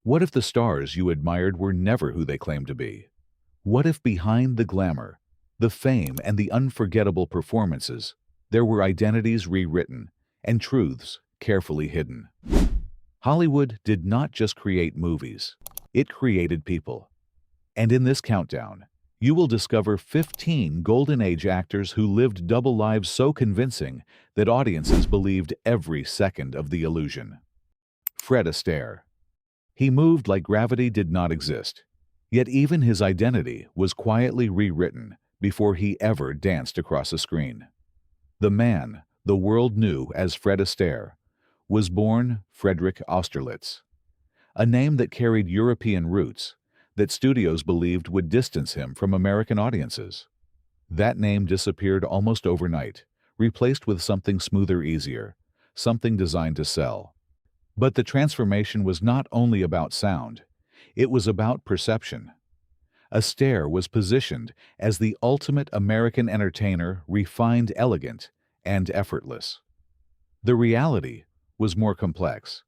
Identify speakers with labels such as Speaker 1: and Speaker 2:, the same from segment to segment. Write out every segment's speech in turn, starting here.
Speaker 1: What if the stars you admired were never who they claimed to be? What if behind the glamour, the fame, and the unforgettable performances, there were identities rewritten and truths carefully hidden? Hollywood did not just create movies, it created people. And in this countdown, you will discover 15 Golden Age actors who lived double lives so convincing that audiences believed every second of the illusion. Fred Astaire. He moved like gravity did not exist, yet even his identity was quietly rewritten before he ever danced across a screen. The man the world knew as Fred Astaire was born Frederick Austerlitz, a name that carried European roots that studios believed would distance him from American audiences. That name disappeared almost overnight, replaced with something smoother, easier, something designed to sell. But the transformation was not only about sound, it was about perception. Astaire was positioned as the ultimate American entertainer, refined, elegant, and effortless. The reality was more complex.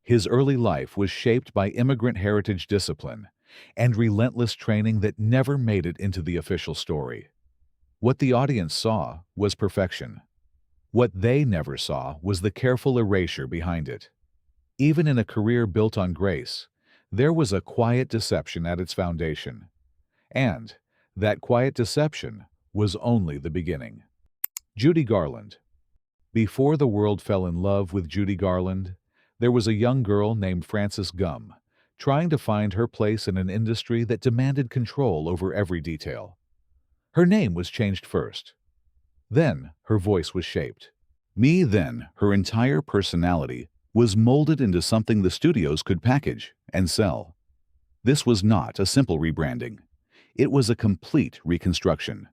Speaker 1: His early life was shaped by immigrant heritage discipline and relentless training that never made it into the official story. What the audience saw was perfection. What they never saw was the careful erasure behind it. Even in a career built on grace, there was a quiet deception at its foundation. And that quiet deception was only the beginning. Judy Garland. Before the world fell in love with Judy Garland, there was a young girl named Frances Gumm, trying to find her place in an industry that demanded control over every detail. Her name was changed first. Then her voice was shaped. Then her entire personality was molded into something the studios could package and sell. This was not a simple rebranding. It was a complete reconstruction.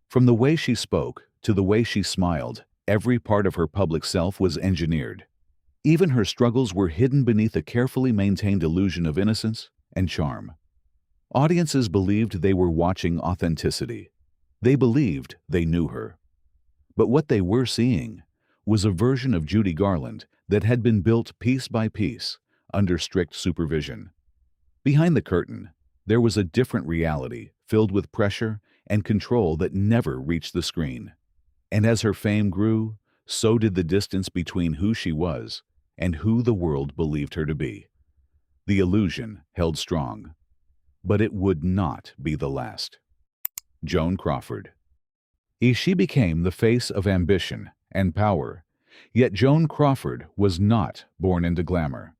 Speaker 1: From the way she spoke to the way she smiled, every part of her public self was engineered. Even her struggles were hidden beneath a carefully maintained illusion of innocence and charm. Audiences believed they were watching authenticity. They believed they knew her. But what they were seeing was a version of Judy Garland that had been built piece by piece under strict supervision. Behind the curtain, there was a different reality filled with pressure and control that never reached the screen. And as her fame grew, so did the distance between who she was and who the world believed her to be. The illusion held strong, but it would not be the last. Joan Crawford. She became the face of ambition and power, yet Joan Crawford was not born into glamour.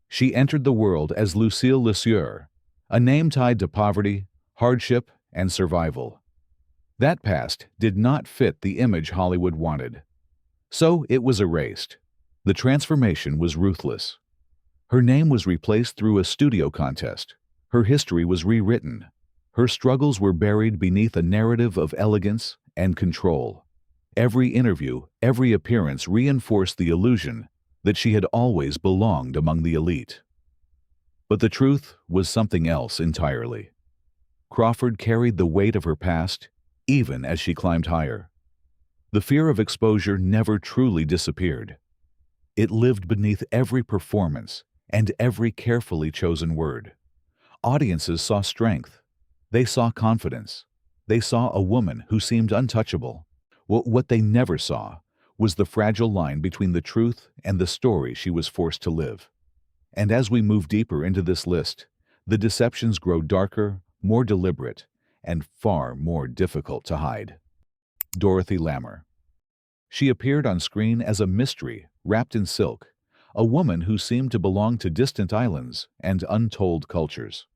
Speaker 1: She entered the world as Lucille Lesieur, a name tied to poverty, hardship, and survival. That past did not fit the image Hollywood wanted. So it was erased. The transformation was ruthless. Her name was replaced through a studio contest. Her history was rewritten. Her struggles were buried beneath a narrative of elegance and control. Every interview, every appearance reinforced the illusion that she had always belonged among the elite. But the truth was something else entirely. Crawford carried the weight of her past even as she climbed higher. The fear of exposure never truly disappeared. It lived beneath every performance and every carefully chosen word. Audiences saw strength. They saw confidence. They saw a woman who seemed untouchable. What they never saw was the fragile line between the truth and the story she was forced to live. And as we move deeper into this list, the deceptions grow darker, more deliberate, and far more difficult to hide. Dorothy Lamour. She appeared on screen as a mystery wrapped in silk, a woman who seemed to belong to distant islands and untold cultures.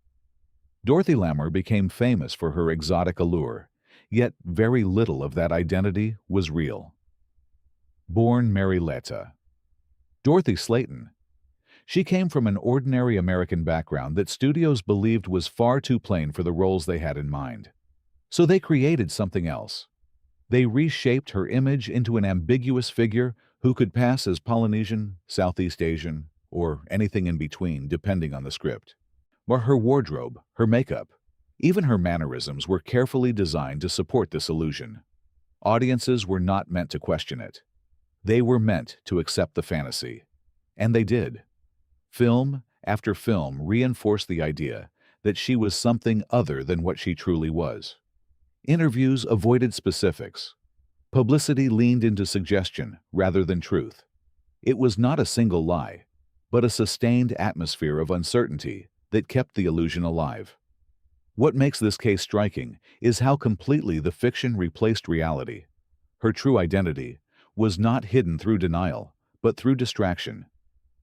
Speaker 1: Dorothy Lamour became famous for her exotic allure, yet very little of that identity was real. Born Marietta. Dorothy Slayton. She came from an ordinary American background that studios believed was far too plain for the roles they had in mind. So they created something else. They reshaped her image into an ambiguous figure who could pass as Polynesian, Southeast Asian, or anything in between, depending on the script. But her wardrobe, her makeup, even her mannerisms were carefully designed to support this illusion. Audiences were not meant to question it. They were meant to accept the fantasy. And they did. Film after film reinforced the idea that she was something other than what she truly was. Interviews avoided specifics. Publicity leaned into suggestion rather than truth. It was not a single lie, but a sustained atmosphere of uncertainty that kept the illusion alive. What makes this case striking is how completely the fiction replaced reality. Her true identity was not hidden through denial, but through distraction.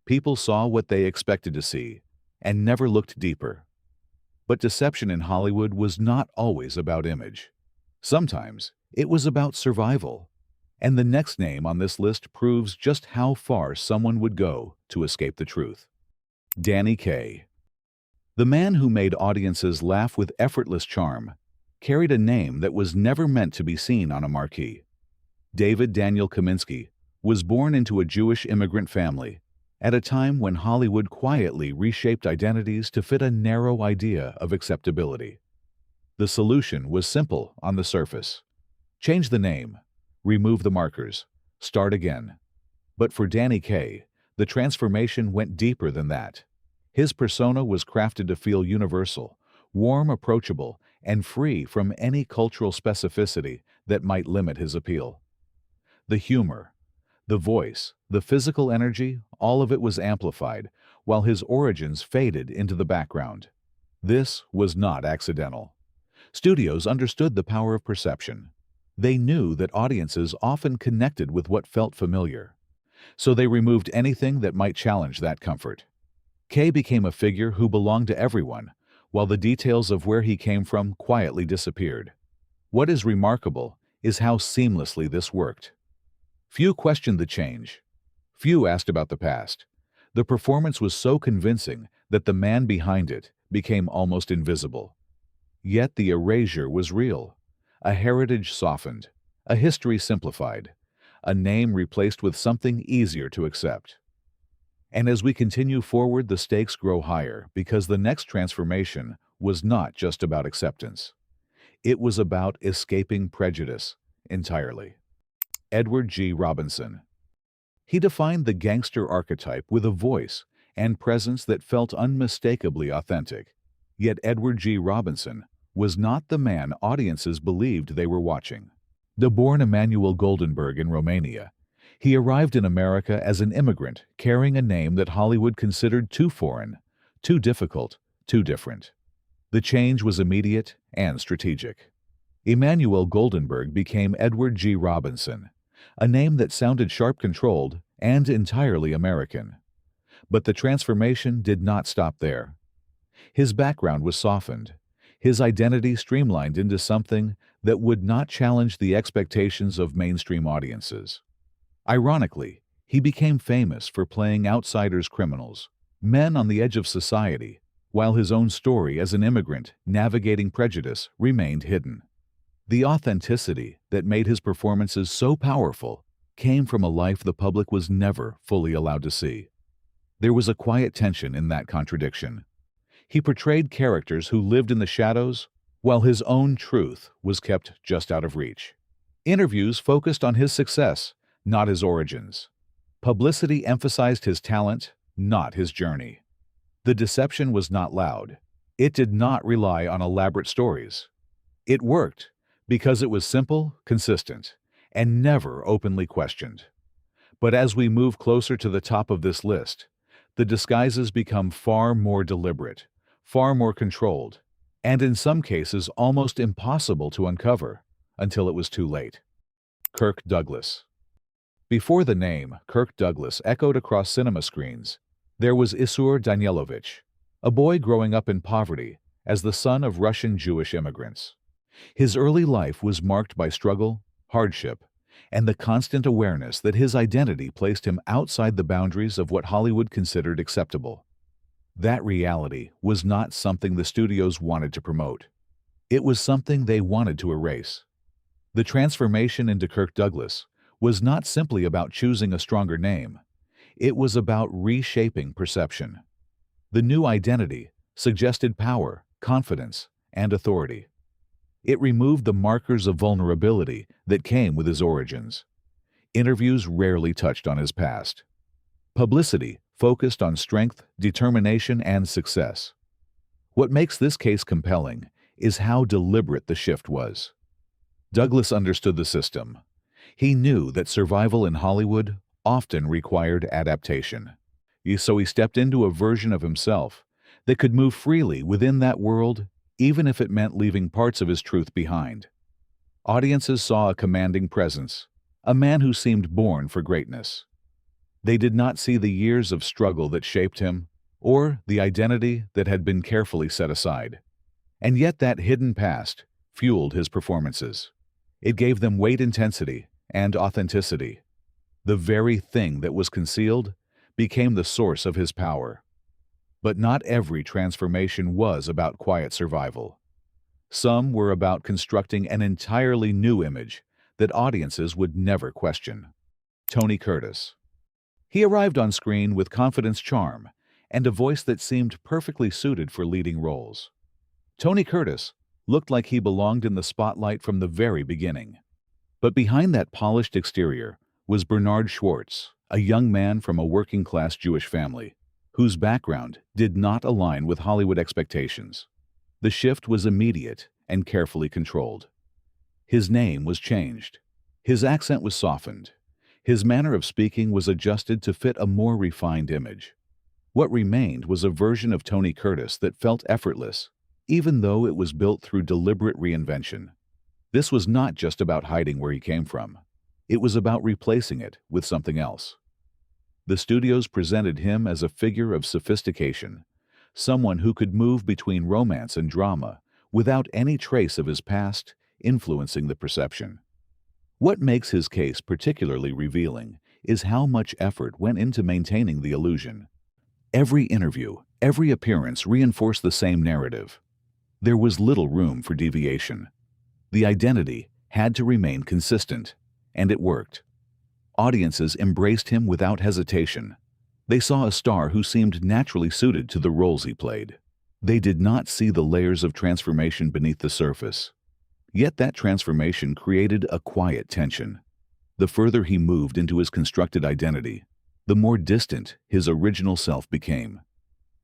Speaker 1: People saw what they expected to see and never looked deeper. But deception in Hollywood was not always about image. Sometimes it was about survival. And the next name on this list proves just how far someone would go to escape the truth. Kaye. The man who made audiences laugh with effortless charm carried a name that was never meant to be seen on a marquee. David Daniel Kaminsky was born into a Jewish immigrant family at a time when Hollywood quietly reshaped identities to fit a narrow idea of acceptability. The solution was simple on the surface. Change the name, remove the markers, start again. But for Kaye, the transformation went deeper than that. His persona was crafted to feel universal, warm, approachable, and free from any cultural specificity that might limit his appeal. The humor, the voice, the physical energy, all of it was amplified, while his origins faded into the background. This was not accidental. Studios understood the power of perception. They knew that audiences often connected with what felt familiar, so they removed anything that might challenge that comfort. Kaye became a figure who belonged to everyone, while the details of where he came from quietly disappeared. What is remarkable is how seamlessly this worked. Few questioned the change. Few asked about the past. The performance was so convincing that the man behind it became almost invisible. Yet the erasure was real. A heritage softened, a history simplified, a name replaced with something easier to accept. And as we continue forward, the stakes grow higher because the next transformation was not just about acceptance. It was about escaping prejudice entirely. Edward G. Robinson. He defined the gangster archetype with a voice and presence that felt unmistakably authentic. Yet Edward G. Robinson was not the man audiences believed they were watching. Born Emanuel Goldenberg in Romania, he arrived in America as an immigrant carrying a name that Hollywood considered too foreign, too difficult, too different. The change was immediate and strategic. Emanuel Goldenberg became Edward G. Robinson, a name that sounded sharp-controlled and entirely American. But the transformation did not stop there. His background was softened, his identity streamlined into something that would not challenge the expectations of mainstream audiences. Ironically, he became famous for playing outsiders' criminals, men on the edge of society, while his own story as an immigrant navigating prejudice remained hidden. The authenticity that made his performances so powerful came from a life the public was never fully allowed to see. There was a quiet tension in that contradiction. He portrayed characters who lived in the shadows, while his own truth was kept just out of reach. Interviews focused on his success, not his origins. Publicity emphasized his talent, not his journey. The deception was not loud. It did not rely on elaborate stories. It worked because it was simple, consistent, and never openly questioned. But as we move closer to the top of this list, the disguises become far more deliberate, far more controlled, and in some cases almost impossible to uncover until it was too late. Kirk Douglas. Before the name Kirk Douglas echoed across cinema screens, there was Isur Danielovich, a boy growing up in poverty as the son of Russian Jewish immigrants. His early life was marked by struggle, hardship, and the constant awareness that his identity placed him outside the boundaries of what Hollywood considered acceptable. That reality was not something the studios wanted to promote. It was something they wanted to erase. The transformation into Kirk Douglas was not simply about choosing a stronger name. It was about reshaping perception. The new identity suggested power, confidence, and authority. It removed the markers of vulnerability that came with his origins. Interviews rarely touched on his past. Publicity focused on strength, determination, and success. What makes this case compelling is how deliberate the shift was. Douglas understood the system. He knew that survival in Hollywood often required adaptation. So he stepped into a version of himself that could move freely within that world, even if it meant leaving parts of his truth behind. Audiences saw a commanding presence, a man who seemed born for greatness. They did not see the years of struggle that shaped him, or the identity that had been carefully set aside. And yet that hidden past fueled his performances. It gave them weight, intensity, and authenticity. The very thing that was concealed became the source of his power. But not every transformation was about quiet survival. Some were about constructing an entirely new image that audiences would never question. Tony Curtis. He arrived on screen with confidence, charm, and a voice that seemed perfectly suited for leading roles. Tony Curtis looked like he belonged in the spotlight from the very beginning. But behind that polished exterior was Bernard Schwartz, a young man from a working-class Jewish family, whose background did not align with Hollywood expectations. The shift was immediate and carefully controlled. His name was changed. His accent was softened. His manner of speaking was adjusted to fit a more refined image. What remained was a version of Tony Curtis that felt effortless, even though it was built through deliberate reinvention. This was not just about hiding where he came from. It was about replacing it with something else. The studios presented him as a figure of sophistication, someone who could move between romance and drama without any trace of his past influencing the perception. What makes his case particularly revealing is how much effort went into maintaining the illusion. Every interview, every appearance reinforced the same narrative. There was little room for deviation. The identity had to remain consistent, and it worked. Audiences embraced him without hesitation. They saw a star who seemed naturally suited to the roles he played. They did not see the layers of transformation beneath the surface. Yet that transformation created a quiet tension. The further he moved into his constructed identity, the more distant his original self became.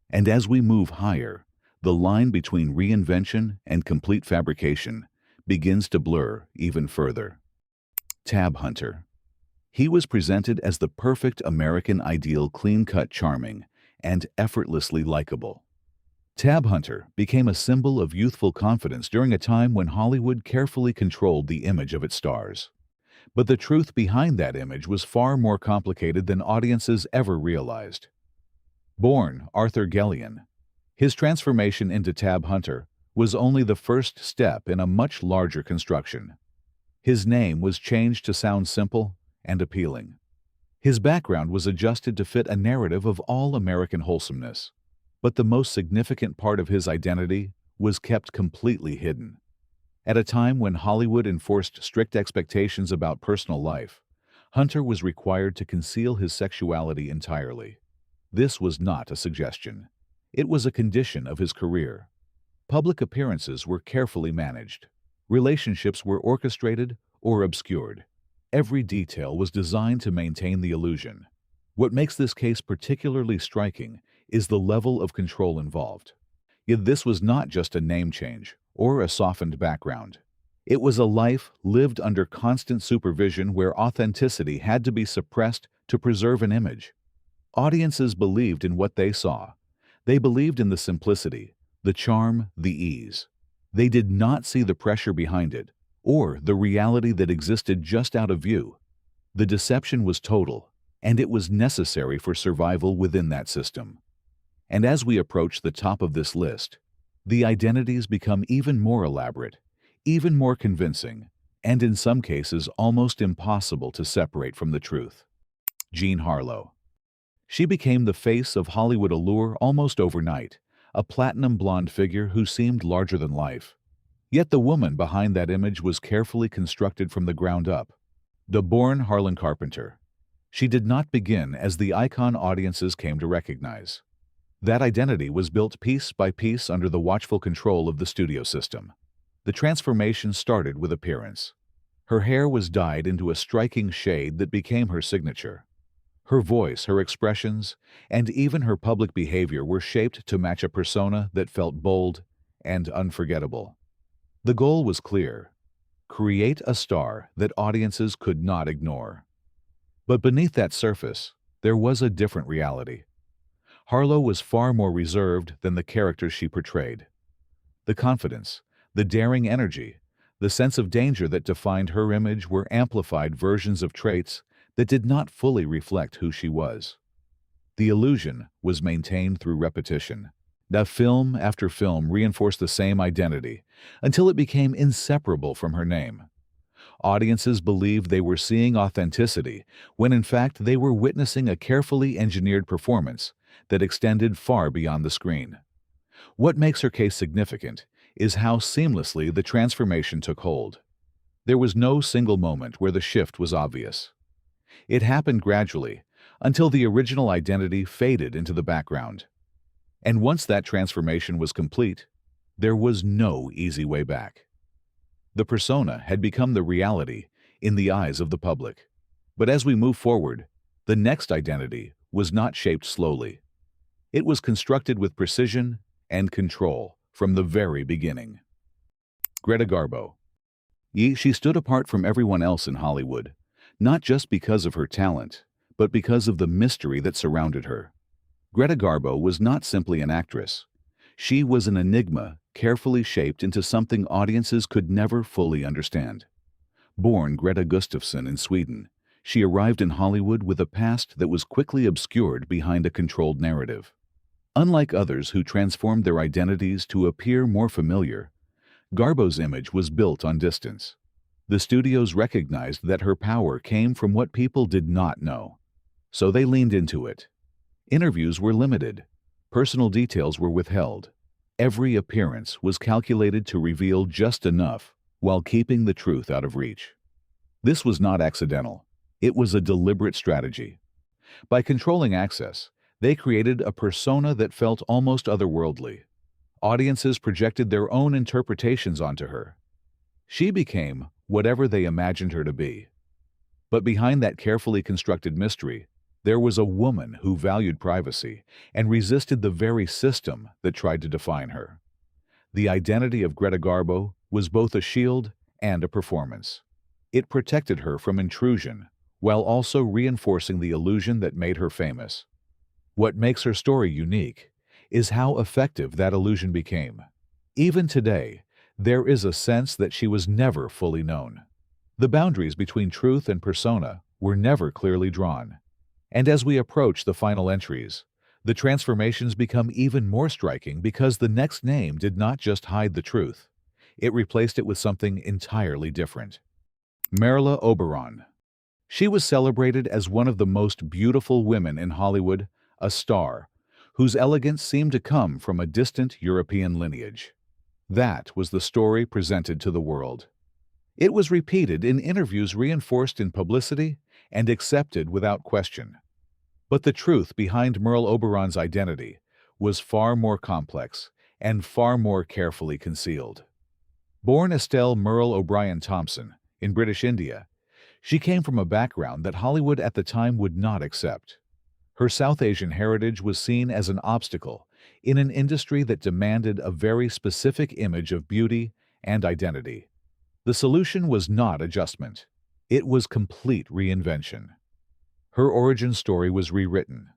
Speaker 1: And as we move higher, the line between reinvention and complete fabrication begins to blur even further. Tab Hunter. He was presented as the perfect American ideal, clean-cut, charming, and effortlessly likable. Tab Hunter became a symbol of youthful confidence during a time when Hollywood carefully controlled the image of its stars. But the truth behind that image was far more complicated than audiences ever realized. Born Arthur Gellion, his transformation into Tab Hunter was only the first step in a much larger construction. His name was changed to sound simple and appealing. His background was adjusted to fit a narrative of all-American wholesomeness. But the most significant part of his identity was kept completely hidden. At a time when Hollywood enforced strict expectations about personal life, Hunter was required to conceal his sexuality entirely. This was not a suggestion. It was a condition of his career. Public appearances were carefully managed. Relationships were orchestrated or obscured. Every detail was designed to maintain the illusion. What makes this case particularly striking is the level of control involved. Yet this was not just a name change or a softened background. It was a life lived under constant supervision where authenticity had to be suppressed to preserve an image. Audiences believed in what they saw. They believed in the simplicity, the charm, the ease. They did not see the pressure behind it, or the reality that existed just out of view. The deception was total, and it was necessary for survival within that system. And as we approach the top of this list, the identities become even more elaborate, even more convincing, and in some cases almost impossible to separate from the truth. Jean Harlow. She became the face of Hollywood allure almost overnight, a platinum blonde figure who seemed larger than life. Yet the woman behind that image was carefully constructed from the ground up. The born Harlan Carpenter. She did not begin as the icon audiences came to recognize. That identity was built piece by piece under the watchful control of the studio system. The transformation started with appearance. Her hair was dyed into a striking shade that became her signature. Her voice, her expressions, and even her public behavior were shaped to match a persona that felt bold and unforgettable. The goal was clear: create a star that audiences could not ignore. But beneath that surface, there was a different reality. Harlow was far more reserved than the characters she portrayed. The confidence, the daring energy, the sense of danger that defined her image were amplified versions of traits that did not fully reflect who she was. The illusion was maintained through repetition. Now, film after film reinforced the same identity until it became inseparable from her name. Audiences believed they were seeing authenticity when in fact they were witnessing a carefully engineered performance that extended far beyond the screen. What makes her case significant is how seamlessly the transformation took hold. There was no single moment where the shift was obvious. It happened gradually, until the original identity faded into the background. And once that transformation was complete, there was no easy way back. The persona had become the reality in the eyes of the public. But as we move forward, the next identity was not shaped slowly. It was constructed with precision and control from the very beginning. Greta Garbo. She stood apart from everyone else in Hollywood, not just because of her talent, but because of the mystery that surrounded her. Greta Garbo was not simply an actress. She was an enigma carefully shaped into something audiences could never fully understand. Born Greta Gustafsson in Sweden, she arrived in Hollywood with a past that was quickly obscured behind a controlled narrative. Unlike others who transformed their identities to appear more familiar, Garbo's image was built on distance. The studios recognized that her power came from what people did not know, so they leaned into it. Interviews were limited. Personal details were withheld. Every appearance was calculated to reveal just enough while keeping the truth out of reach. This was not accidental. It was a deliberate strategy. By controlling access, they created a persona that felt almost otherworldly. Audiences projected their own interpretations onto her. She became whatever they imagined her to be. But behind that carefully constructed mystery, there was a woman who valued privacy and resisted the very system that tried to define her. The identity of Greta Garbo was both a shield and a performance. It protected her from intrusion, while also reinforcing the illusion that made her famous. What makes her story unique is how effective that illusion became. Even today, there is a sense that she was never fully known. The boundaries between truth and persona were never clearly drawn. And as we approach the final entries, the transformations become even more striking because the next name did not just hide the truth. It replaced it with something entirely different. Merle Oberon. She was celebrated as one of the most beautiful women in Hollywood, a star, whose elegance seemed to come from a distant European lineage. That was the story presented to the world. It was repeated in interviews, reinforced in publicity, and accepted without question. But the truth behind Merle Oberon's identity was far more complex and far more carefully concealed. Born Astaire Merle O'Brien Thompson in British India, she came from a background that Hollywood at the time would not accept. Her South Asian heritage was seen as an obstacle in an industry that demanded a very specific image of beauty and identity. The solution was not adjustment. It was complete reinvention. Her origin story was rewritten.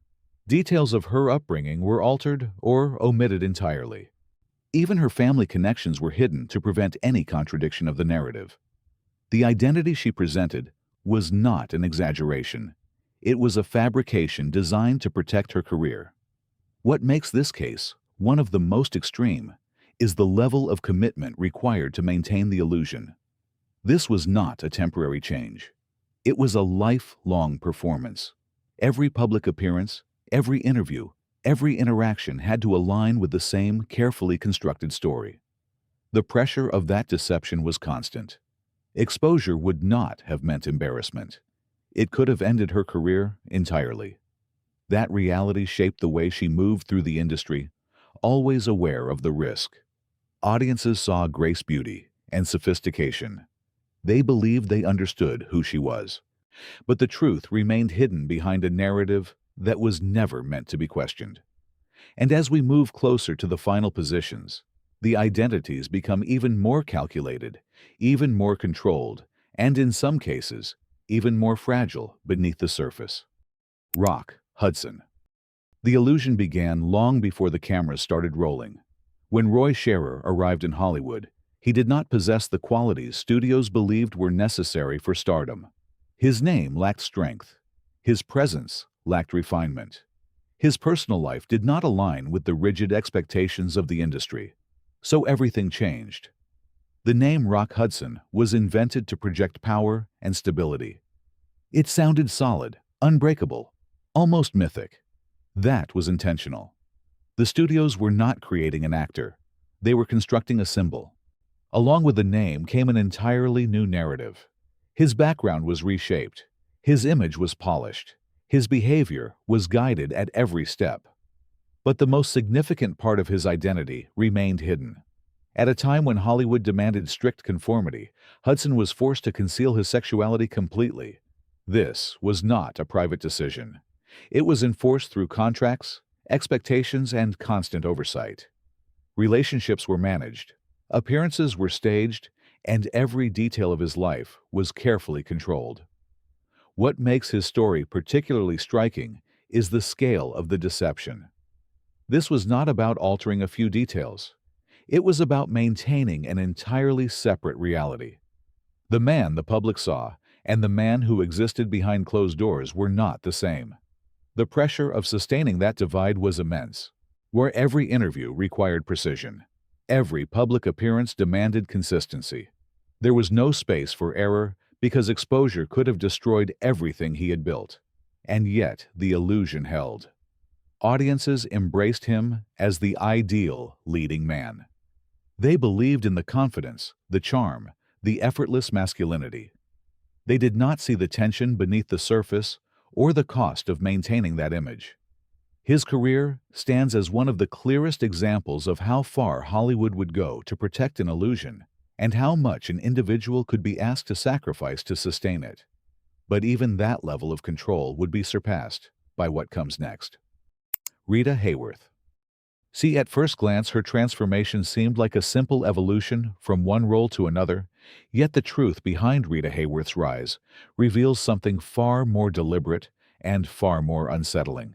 Speaker 1: Details of her upbringing were altered or omitted entirely. Even her family connections were hidden to prevent any contradiction of the narrative. The identity she presented was not an exaggeration. It was a fabrication designed to protect her career. What makes this case one of the most extreme is the level of commitment required to maintain the illusion. This was not a temporary change. It was a lifelong performance. Every public appearance, every interview, every interaction had to align with the same carefully constructed story. The pressure of that deception was constant. Exposure would not have meant embarrassment. It could have ended her career entirely. That reality shaped the way she moved through the industry, always aware of the risk. Audiences saw Grace beauty and sophistication. They believed they understood who she was. But the truth remained hidden behind a narrative that was never meant to be questioned. And as we move closer to the final positions, the identities become even more calculated, even more controlled, and in some cases, even more fragile beneath the surface. Rock Hudson. The illusion began long before the cameras started rolling. When Roy Scherer arrived in Hollywood, he did not possess the qualities studios believed were necessary for stardom. His name lacked strength. His presence lacked refinement. His personal life did not align with the rigid expectations of the industry. So everything changed. The name Rock Hudson was invented to project power and stability. It sounded solid, unbreakable, almost mythic. That was intentional. The studios were not creating an actor. They were constructing a symbol. Along with the name came an entirely new narrative. His background was reshaped. His image was polished. His behavior was guided at every step. But the most significant part of his identity remained hidden. At a time when Hollywood demanded strict conformity, Hudson was forced to conceal his sexuality completely. This was not a private decision. It was enforced through contracts, expectations, and constant oversight. Relationships were managed, appearances were staged, and every detail of his life was carefully controlled. What makes his story particularly striking is the scale of the deception. This was not about altering a few details. It was about maintaining an entirely separate reality. The man the public saw and the man who existed behind closed doors were not the same. The pressure of sustaining that divide was immense, where every interview required precision. Every public appearance demanded consistency. There was no space for error because exposure could have destroyed everything he had built. And yet the illusion held. Audiences embraced him as the ideal leading man. They believed in the confidence, the charm, the effortless masculinity. They did not see the tension beneath the surface or the cost of maintaining that image. His career stands as one of the clearest examples of how far Hollywood would go to protect an illusion and how much an individual could be asked to sacrifice to sustain it. But even that level of control would be surpassed by what comes next. Rita Hayworth. See, at first glance, her transformation seemed like a simple evolution from one role to another, yet the truth behind Rita Hayworth's rise reveals something far more deliberate and far more unsettling.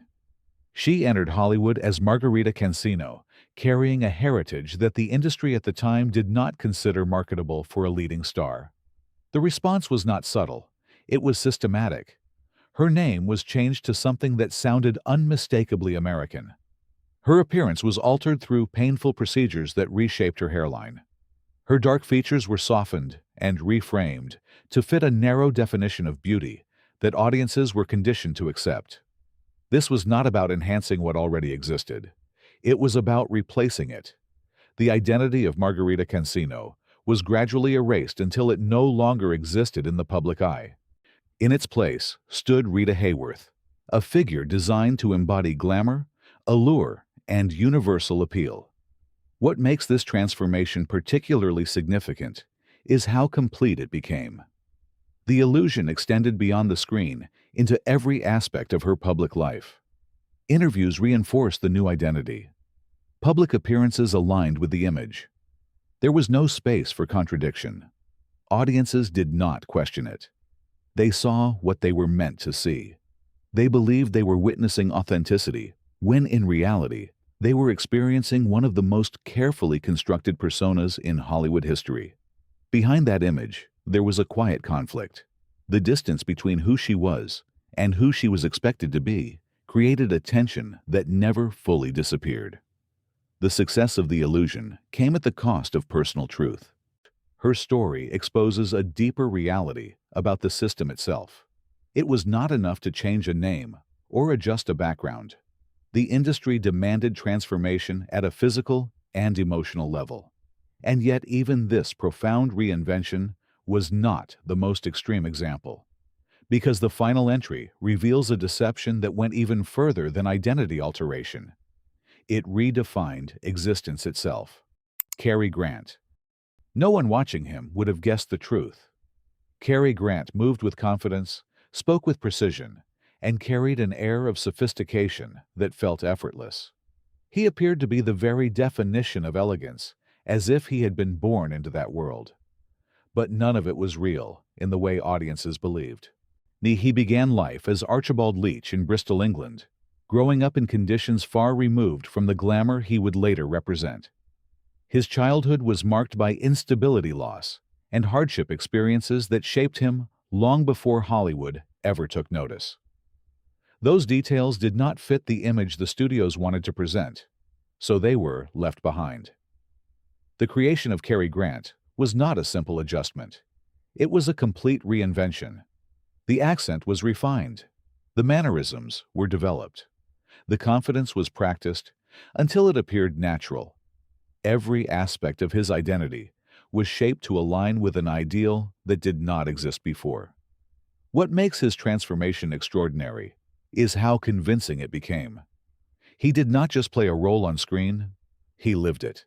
Speaker 1: She entered Hollywood as Margarita Cancino, carrying a heritage that the industry at the time did not consider marketable for a leading star. The response was not subtle. It was systematic. Her name was changed to something that sounded unmistakably American. Her appearance was altered through painful procedures that reshaped her hairline. Her dark features were softened and reframed to fit a narrow definition of beauty that audiences were conditioned to accept. This was not about enhancing what already existed. It was about replacing it. The identity of Margarita Cancino was gradually erased until it no longer existed in the public eye. In its place stood Rita Hayworth, a figure designed to embody glamour, allure, and universal appeal. What makes this transformation particularly significant is how complete it became. The illusion extended beyond the screen into every aspect of her public life. Interviews reinforced the new identity. Public appearances aligned with the image. There was no space for contradiction. Audiences did not question it. They saw what they were meant to see. They believed they were witnessing authenticity, when in reality, they were experiencing one of the most carefully constructed personas in Hollywood history. Behind that image, there was a quiet conflict. The distance between who she was and who she was expected to be created a tension that never fully disappeared. The success of the illusion came at the cost of personal truth. Her story exposes a deeper reality about the system itself. It was not enough to change a name or adjust a background. The industry demanded transformation at a physical and emotional level. And yet even this profound reinvention was not the most extreme example, because the final entry reveals a deception that went even further than identity alteration. It redefined existence itself. Cary Grant. No one watching him would have guessed the truth. Cary Grant moved with confidence, spoke with precision, and carried an air of sophistication that felt effortless. He appeared to be the very definition of elegance, as if he had been born into that world. But none of it was real, in the way audiences believed. He began life as Archibald Leach in Bristol, England, growing up in conditions far removed from the glamour he would later represent. His childhood was marked by instability loss and hardship experiences that shaped him long before Hollywood ever took notice. Those details did not fit the image the studios wanted to present, so they were left behind. The creation of Cary Grant was not a simple adjustment. It was a complete reinvention. The accent was refined. The mannerisms were developed. The confidence was practiced until it appeared natural. Every aspect of his identity was shaped to align with an ideal that did not exist before. What makes his transformation extraordinary is how convincing it became. He did not just play a role on screen, he lived it.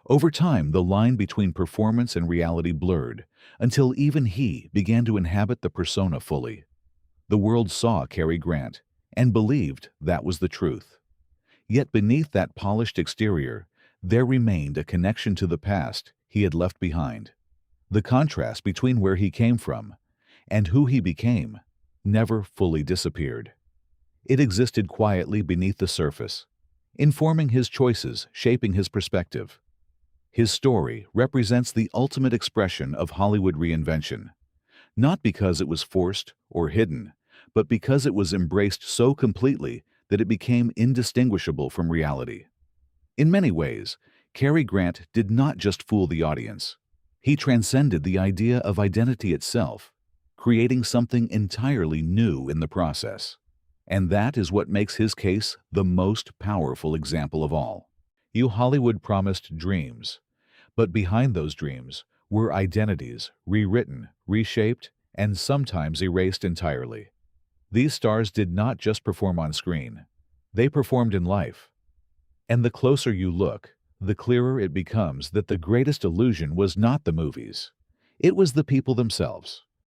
Speaker 1: Over time, the line between performance and reality blurred, until even he began to inhabit the persona fully. The world saw Cary Grant and believed that was the truth. Yet beneath that polished exterior, there remained a connection to the past he had left behind. The contrast between where he came from and who he became never fully disappeared. It existed quietly beneath the surface, informing his choices, shaping his perspective. His story represents the ultimate expression of Hollywood reinvention, not because it was forced or hidden, but because it was embraced so completely that it became indistinguishable from reality. In many ways, Cary Grant did not just fool the audience. He transcended the idea of identity itself, creating something entirely new in the process. And that is what makes his case the most powerful example of all. Hollywood promised dreams, but behind those dreams were identities rewritten, reshaped, and sometimes erased entirely. These stars did not just perform on screen, they performed in life. And the closer you look, the clearer it becomes that the greatest illusion was not the movies. It was the people themselves.